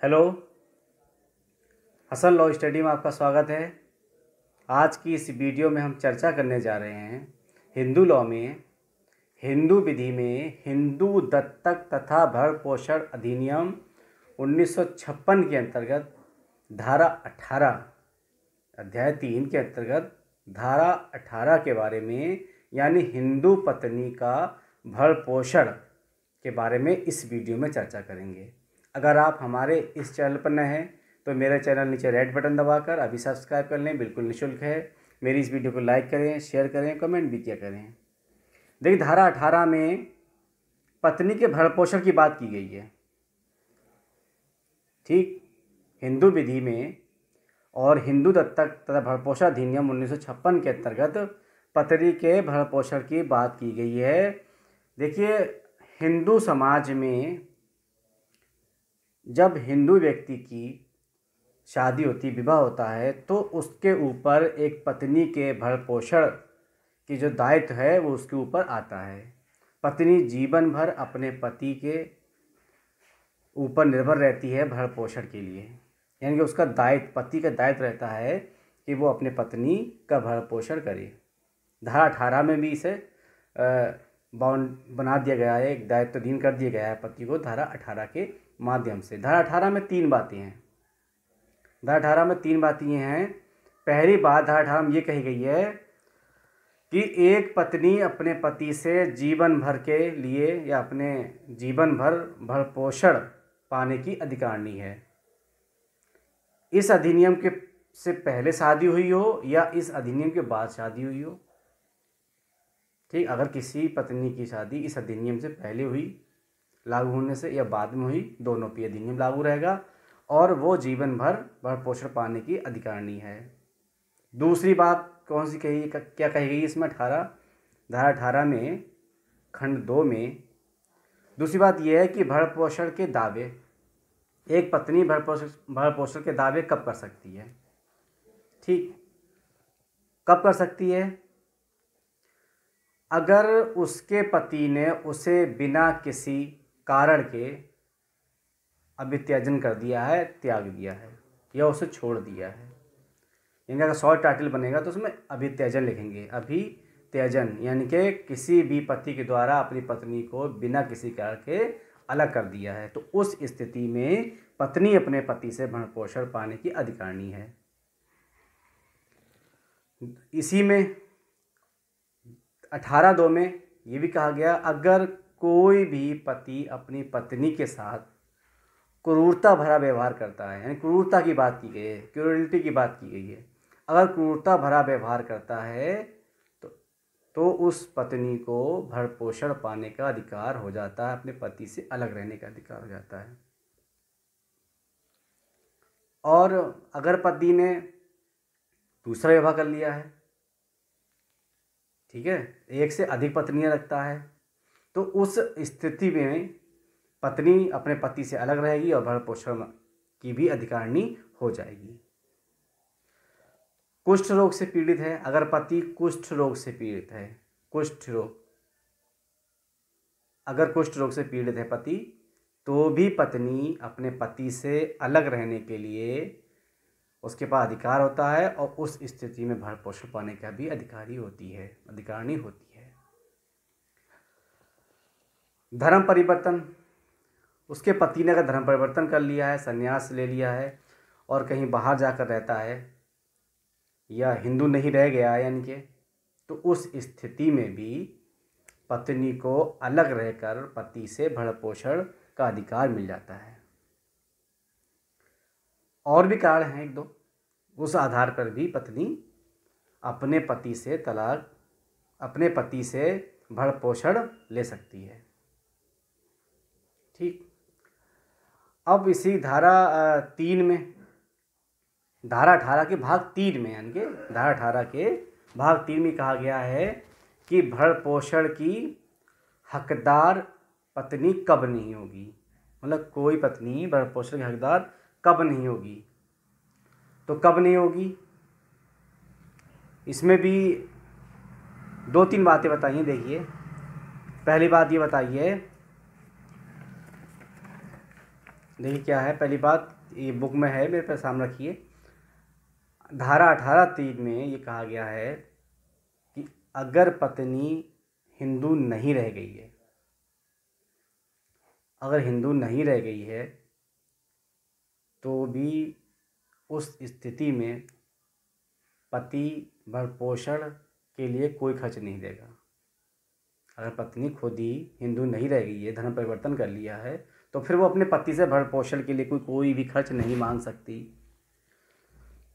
Hello, Hasan law study में आपका स्वागत है। आज की इस वीडियो में हम चर्चा करने जा रहे हैं हिंदू लॉ में हिंदू विधि में हिंदू दत्तक तथा भरण पोषण अधिनियम 1956 के अंतर्गत धारा 18 अध्याय 3 के अंतर्गत धारा 18 के बारे में, यानी हिंदू पत्नी का भरण पोषण के बारे में इस वीडियो में चर्चा करेंगे। अगर आप हमारे इस चैनल पर नए हैं तो मेरे चैनल नीचे रेड बटन दबाकर अभी सब्सक्राइब कर लें, बिल्कुल निःशुल्क है। मेरी इस वीडियो को लाइक करें, शेयर करें, कमेंट भी किया करें। देखिए, धारा 18 में पत्नी के भरण पोषण की बात की गई है। ठीक, हिंदू विधि में और हिंदू दत्तक तथा भरण पोषण अधिनियम 1956 के अंतर्गत पत्नी के भरण पोषण की बात की गई है। देखिए, हिंदू समाज में जब हिंदू व्यक्ति की शादी होती, विवाह होता है, तो उसके ऊपर एक पत्नी के भरण पोषण की जो दायित्व है वो उसके ऊपर आता है। पत्नी जीवन भर अपने पति के ऊपर निर्भर रहती है भरण पोषण के लिए, यानी कि उसका दायित्व, पति का दायित्व रहता है कि वो अपने पत्नी का भरण पोषण करे। धारा 18 में भी इसे बाउंड बना दिया गया है, एक दायित्व अधीन कर दिया गया है पति को धारा 18 के माध्यम से। धारा 18 में 3 बातें हैं। धारा 18 में 3 बातें ये हैं। पहली बात धारा 18 में ये कही गई है कि एक पत्नी अपने पति से जीवन भर के लिए या अपने जीवन भर भरण पोषण पाने की अधिकारिणी है। इस अधिनियम के से पहले शादी हुई हो या इस अधिनियम के बाद शादी हुई हो। ठीक, अगर किसी पत्नी की शादी इस अधिनियम से पहले हुई लागू होने से या बाद में हुई, दोनों पे अधिनियम लागू रहेगा और वो जीवन भर भरण पोषण पाने की अधिकारिणी है। दूसरी बात कौन सी कही, क्या कही गई इसमें धारा 18 में खंड 2 में दूसरी बात यह है कि भरण पोषण के दावे, एक पत्नी भरण पोषण के दावे कब कर सकती है। ठीक, कब कर सकती है? अगर उसके पति ने उसे बिना किसी कारण के अभित्यजन कर दिया है, त्याग दिया है या उसे छोड़ दिया है। यानी अगर शॉर्ट टाइटल बनेगा तो उसमें अभित्यजन लिखेंगे। अभित्यजन यानी कि किसी भी पति के द्वारा अपनी पत्नी को बिना किसी कारण के अलग कर दिया है, तो उस स्थिति में पत्नी अपने पति से भरण पोषण पाने की अधिकारिणी है। इसी में 18(2) में ये भी कहा गया, अगर कोई भी पति अपनी पत्नी के साथ क्रूरता भरा व्यवहार करता है, यानी क्रूरता की बात की गई है, क्रूरल्टी की बात की गई है, अगर क्रूरता भरा व्यवहार करता है तो उस पत्नी को भरण पोषण पाने का अधिकार हो जाता है, अपने पति से अलग रहने का अधिकार हो जाता है। और अगर पति ने दूसरा विवाह कर लिया है, ठीक है, एक से अधिक पत्नियां रखता है, तो उस स्थिति में पत्नी अपने पति से अलग रहेगी और भरण पोषण की भी अधिकारिणी हो जाएगी। कुष्ठ रोग से पीड़ित है, अगर पति कुष्ठ रोग से पीड़ित है, अगर कुष्ठ रोग से पीड़ित है पति, तो भी पत्नी अपने पति से अलग रहने के लिए उसके पास अधिकार होता है और उस स्थिति में भरण पोषण पाने का भी अधिकारिणी होती है। धर्म परिवर्तन, उसके पति ने अगर धर्म परिवर्तन कर लिया है, संन्यास ले लिया है और कहीं बाहर जाकर रहता है या हिंदू नहीं रह गया, यानी कि, तो उस स्थिति में भी पत्नी को अलग रहकर पति से भरण पोषण का अधिकार मिल जाता है। और भी कारण हैं 1-2, उस आधार पर भी पत्नी अपने पति से भरण पोषण ले सकती है। ठीक, अब इसी धारा 3 में, धारा 18 के भाग 3 में, यानी कि धारा 18 के भाग 3 में कहा गया है कि भरण पोषण की हकदार पत्नी कब नहीं होगी। मतलब कोई पत्नी भरण पोषण की हकदार कब नहीं होगी, तो कब नहीं होगी, इसमें भी 2-3 बातें बताइए। देखिए, पहली बात ये बताइए देखिए क्या है, पहली बात ये बुक में है, मेरे पास सामने रखिए। धारा 18(3) में ये कहा गया है कि अगर पत्नी हिंदू नहीं रह गई है, अगर हिंदू नहीं रह गई है तो भी उस स्थिति में पति भरण-पोषण के लिए कोई खर्च नहीं देगा। अगर पत्नी खुद ही हिंदू नहीं रह गई है, धर्म परिवर्तन कर लिया है, तो फिर वो अपने पति से भरण पोषण के लिए कोई भी खर्च नहीं मांग सकती।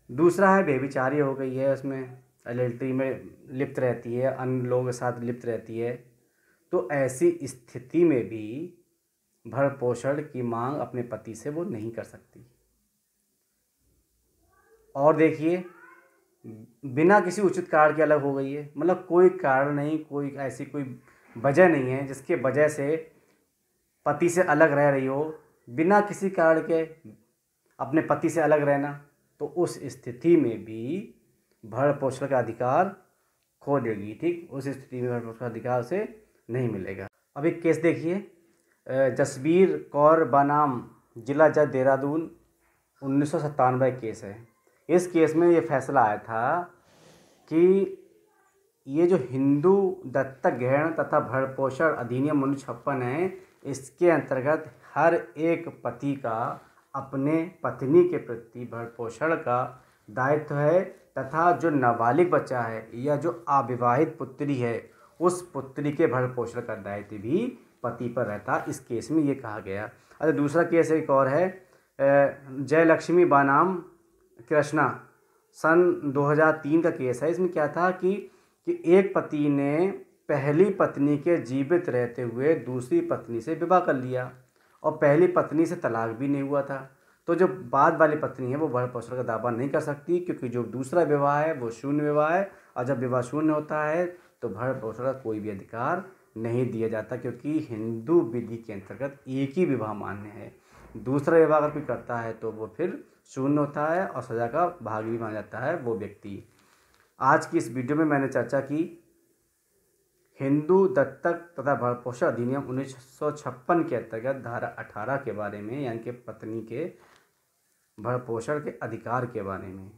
दूसरा है व्यभिचारी हो गई है, उसमें एडल्ट्री में लिप्त रहती है, अन्य लोगों के साथ लिप्त रहती है, तो ऐसी स्थिति में भी भरण पोषण की मांग अपने पति से वो नहीं कर सकती। और देखिए, बिना किसी उचित कारण के अलग हो गई है, मतलब कोई कारण नहीं, कोई ऐसी कोई वजह नहीं है जिसके वजह से पति से अलग रह रही हो, बिना किसी कारण के अपने पति से अलग रहना, तो उस स्थिति में भी भरण पोषण का अधिकार खो देगी। ठीक, उस स्थिति में भरण पोषण का अधिकार उसे नहीं मिलेगा। अब एक केस देखिए, जसबीर कौर बनाम जिला जज देहरादून 1997 केस है। इस केस में ये फैसला आया था कि ये जो हिंदू दत्तक ग्रहण तथा भरण पोषण अधिनियम 1956 है, इसके अंतर्गत हर एक पति का अपने पत्नी के प्रति भरण पोषण का दायित्व है, तथा जो नाबालिग बच्चा है या जो अविवाहित पुत्री है, उस पुत्री के भरण पोषण का दायित्व भी पति पर रहता। इस केस में ये कहा गया। अच्छा, दूसरा केस एक और है, जयलक्ष्मी बनाम कृष्णा, सन 2003 का केस है। इसमें क्या था कि एक पति ने पहली पत्नी के जीवित रहते हुए दूसरी पत्नी से विवाह कर लिया और पहली पत्नी से तलाक भी नहीं हुआ था, तो जो बाद वाली पत्नी है वो भरण पोषण का दावा नहीं कर सकती, क्योंकि जो दूसरा विवाह है वो शून्य विवाह है, और जब विवाह शून्य होता है तो भरण पोषण का कोई भी अधिकार नहीं दिया जाता, क्योंकि हिंदू विधि के अंतर्गत एक ही विवाह मान्य है। दूसरा विवाह अगर कोई करता है तो वो फिर शून्य होता है और सजा का भागी भी माना जाता है वो व्यक्ति। आज की इस वीडियो में मैंने चर्चा की हिंदू दत्तक तथा भरण पोषण अधिनियम 1956 के अंतर्गत धारा 18 के बारे में, यानी कि पत्नी के भरण पोषण के अधिकार के बारे में।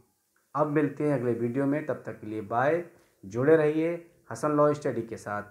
अब मिलते हैं अगले वीडियो में, तब तक के लिए बाय। जुड़े रहिए हसन लॉ स्टडी के साथ।